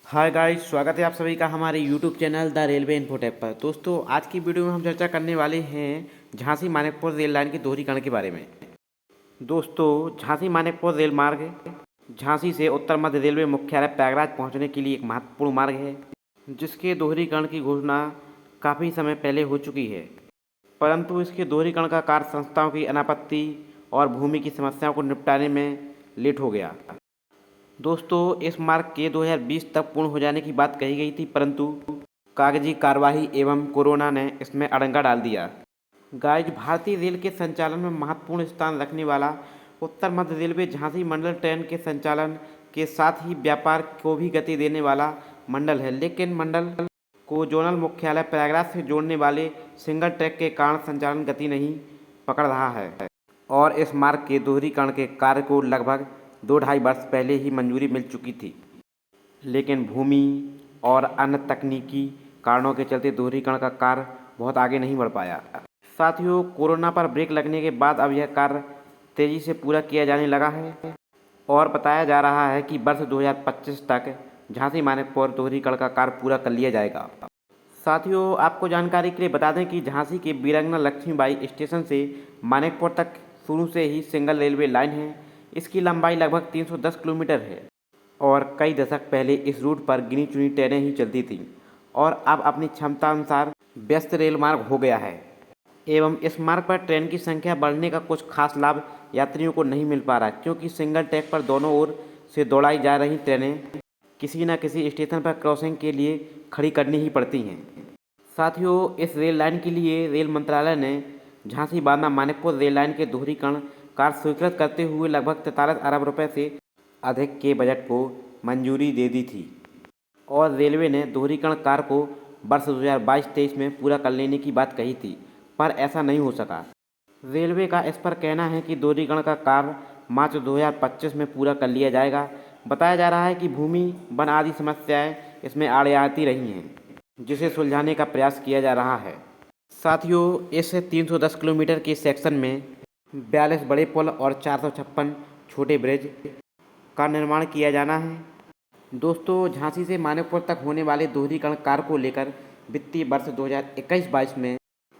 Hi guys, स्वागत है आप सभी का हमारे YouTube channel the railway infotech पर। दोस्तों, आज की वीडियो में हम चर्चा करने वाले हैं झांसी मानेकपुर रेल लाइन के दोहरीकरण के बारे में। दोस्तों, झांसी मानेकपुर रेल मार्ग झांसी से उत्तर मध्य रेलवे मुख्यालय प्रयागराज पहुंचने के लिए एक महत्वपूर्ण मार्ग है, जिसके दोहरीकरण की घोषणा काफ़ी समय पहले हो चुकी है। परंतु इसके दोहरीकरण का कार्य संस्थाओं की अनापत्ति और भूमि की समस्याओं को निपटाने में लेट हो गया। दोस्तों, इस मार्ग के 2020 तक पूर्ण हो जाने की बात कही गई थी, परंतु कागजी कार्यवाही एवं कोरोना ने इसमें अड़ंगा डाल दिया। गाइज, भारतीय रेल के संचालन में महत्वपूर्ण स्थान रखने वाला उत्तर मध्य रेलवे झांसी मंडल ट्रेन के संचालन के साथ ही व्यापार को भी गति देने वाला मंडल है, लेकिन मंडल को जोनल मुख्यालय प्रयागराज से जोड़ने वाले सिंगल ट्रैक के कारण संचालन गति नहीं पकड़ रहा है और इस मार्ग के दोहरीकरण के कार्य को लगभग 2-2.5 वर्ष पहले ही मंजूरी मिल चुकी थी, लेकिन भूमि और अन्य तकनीकी कारणों के चलते दोहरीकरण का कार्य बहुत आगे नहीं बढ़ पाया। साथियों, कोरोना पर ब्रेक लगने के बाद अब यह कार्य तेज़ी से पूरा किया जाने लगा है और बताया जा रहा है कि वर्ष 2025 तक झांसी मानेकपुर दोहरीकरण का कार्य पूरा कर लिया जाएगा। साथियों, आपको जानकारी के लिए बता दें कि झांसी के वीरांगना लक्ष्मीबाई स्टेशन से मानेकपुर तक शुरू से ही सिंगल रेलवे लाइन है। इसकी लंबाई लगभग 310 किलोमीटर है और कई दशक पहले इस रूट पर गिनी चुनी ट्रेनें ही चलती थीं और अब अपनी क्षमता अनुसार व्यस्त रेल मार्ग हो गया है एवं इस मार्ग पर ट्रेन की संख्या बढ़ने का कुछ खास लाभ यात्रियों को नहीं मिल पा रहा, क्योंकि सिंगल ट्रैक पर दोनों ओर से दौड़ाई जा रही ट्रेनें किसी न किसी स्टेशन पर क्रॉसिंग के लिए खड़ी करनी ही पड़ती हैं। साथियों, इस रेल लाइन के लिए रेल मंत्रालय ने झांसी बांदा मानेकपुर रेल लाइन के दोहरीकरण कार्य स्वीकृत करते हुए लगभग 43 अरब रुपए से अधिक के बजट को मंजूरी दे दी थी और रेलवे ने दोहरीकरण कार्य को वर्ष 2022-23 में पूरा कर लेने की बात कही थी, पर ऐसा नहीं हो सका। रेलवे का इस पर कहना है कि दोहरीकरण का कार्य मार्च 2025 में पूरा कर लिया जाएगा। बताया जा रहा है कि भूमि, वन आदि समस्याएं इसमें आड़े आती रही हैं, जिसे सुलझाने का प्रयास किया जा रहा है। साथियों, इस 310 किलोमीटर के सेक्शन में 42 बड़े पुल और 456 छोटे ब्रिज का निर्माण किया जाना है। दोस्तों, झांसी से मानेकपुर तक होने वाले दोहरीकरण कार्य को लेकर वित्तीय वर्ष 2021-22 में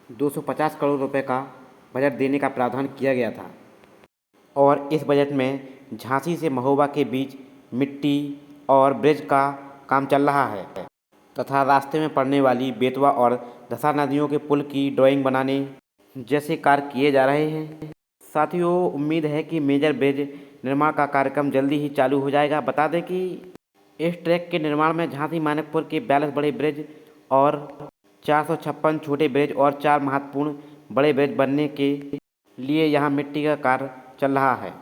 250 करोड़ रुपए का बजट देने का प्रावधान किया गया था और इस बजट में झांसी से महोबा के बीच मिट्टी और ब्रिज का काम चल रहा है तथा रास्ते में पड़ने वाली बेतवा और दशा नदियों के पुल की ड्राइंग बनाने जैसे कार्य किए जा रहे हैं। साथियों, उम्मीद है कि मेजर ब्रिज निर्माण का कार्यक्रम जल्दी ही चालू हो जाएगा। बता दें कि इस ट्रैक के निर्माण में झांसी मानेकपुर के 42 बड़े ब्रिज और 456 छोटे ब्रिज और 4 महत्वपूर्ण बड़े ब्रिज बनने के लिए यहां मिट्टी का कार्य चल रहा है।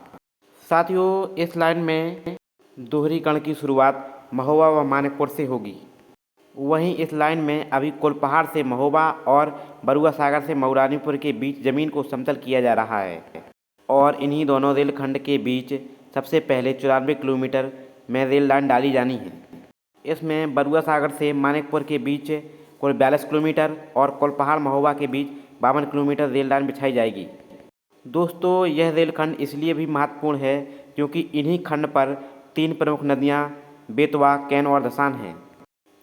साथियों, इस लाइन में दोहरीकरण की शुरुआत महोबा व मानेकपुर से होगी। वहीं इस लाइन में अभी कुलपहाड़ से महोबा और बरुआ सागर से मऊरानीपुर के बीच ज़मीन को समतल किया जा रहा है और इन्हीं दोनों रेलखंड के बीच सबसे पहले 94 किलोमीटर में रेल लाइन डाली जानी है। इसमें बरुआ सागर से मानेकपुर के बीच कुल 42 किलोमीटर और कुलपहाड़ महोबा के बीच 52 किलोमीटर रेल लाइन बिछाई जाएगी। दोस्तों, यह रेलखंड इसलिए भी महत्वपूर्ण है क्योंकि इन्हीं खंड पर 3 प्रमुख नदियाँ बेतवा, कैन और दसान हैं।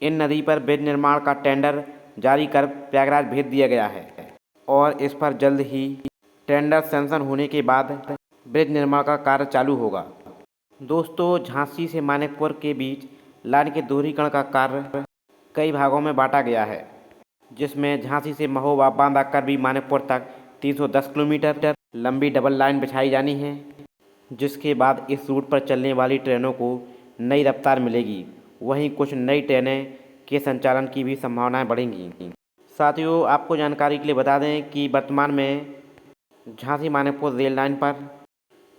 इन नदी पर ब्रिज निर्माण का टेंडर जारी कर प्रयागराज भेज दिया गया है और इस पर जल्द ही टेंडर सैंक्शन होने के बाद ब्रिज निर्माण का कार्य चालू होगा। दोस्तों, झांसी से मानेकपुर के बीच लाइन के दोहरीकरण का कार्य कई भागों में बांटा गया है, जिसमें झांसी से महोबा बांध कर भी मानेकपुर तक 310 किलोमीटर लंबी डबल लाइन बिछाई जानी है, जिसके बाद इस रूट पर चलने वाली ट्रेनों को नई रफ्तार मिलेगी। वहीं कुछ नई ट्रेनें के संचालन की भी संभावनाएं बढ़ेंगी। साथियों, आपको जानकारी के लिए बता दें कि वर्तमान में झांसी मानेकपुर रेल लाइन पर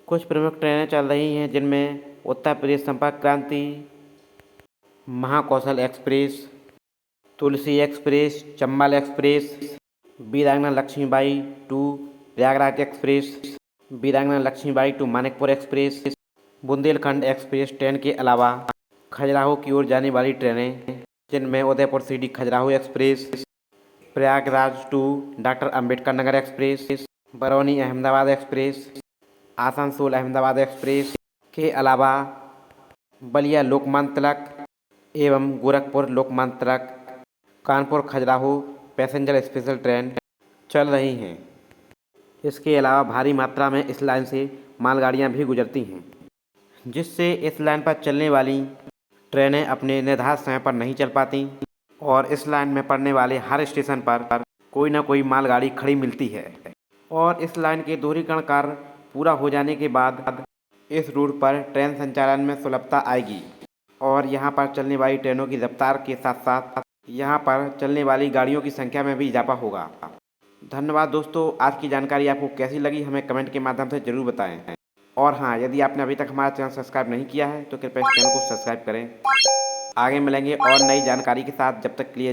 कुछ प्रमुख ट्रेनें चल रही हैं, जिनमें उत्तर Pradesh Sampark Kranti, Mahakaushal express, Tulsi express, Chambal express, Virangana Lakshmibai to Prayagraj express, Virangana Lakshmibai to Manikpur express, Bundelkhand express train के अलावा खजुराहो की ओर जाने वाली ट्रेनें, जिनमें Udaipur city Khajuraho express, Prayagraj to doctor Ambedkar Nagar express, Barauni Ahmedabad express, Asansol Ahmedabad express के अलावा बलिया लोकमान्य तिलक एवं Gorakhpur Lokmanya Tilak, Kanpur Khajuraho passenger special train चल रही हैं। इसके अलावा भारी मात्रा में इस लाइन से मालगाड़ियाँ भी गुजरती हैं, जिससे इस लाइन पर चलने वाली ट्रेनें अपने निर्धारित समय पर नहीं चल पाती और इस लाइन में पड़ने वाले हर स्टेशन पर कोई ना कोई मालगाड़ी खड़ी मिलती है। और इस लाइन के दोहरीकरण कार्य पूरा हो जाने के बाद इस रूट पर ट्रेन संचालन में सुलभता आएगी और यहाँ पर चलने वाली ट्रेनों की रफ्तार के साथ साथ यहाँ पर चलने वाली गाड़ियों की संख्या में भी इजाफा होगा। धन्यवाद दोस्तों, आज की जानकारी आपको कैसी लगी हमें कमेंट के माध्यम से ज़रूर बताएं। और हाँ, यदि आपने अभी तक हमारा चैनल सब्सक्राइब नहीं किया है तो कृपया इस चैनल को सब्सक्राइब करें। आगे मिलेंगे और नई जानकारी के साथ, जब तक के लिए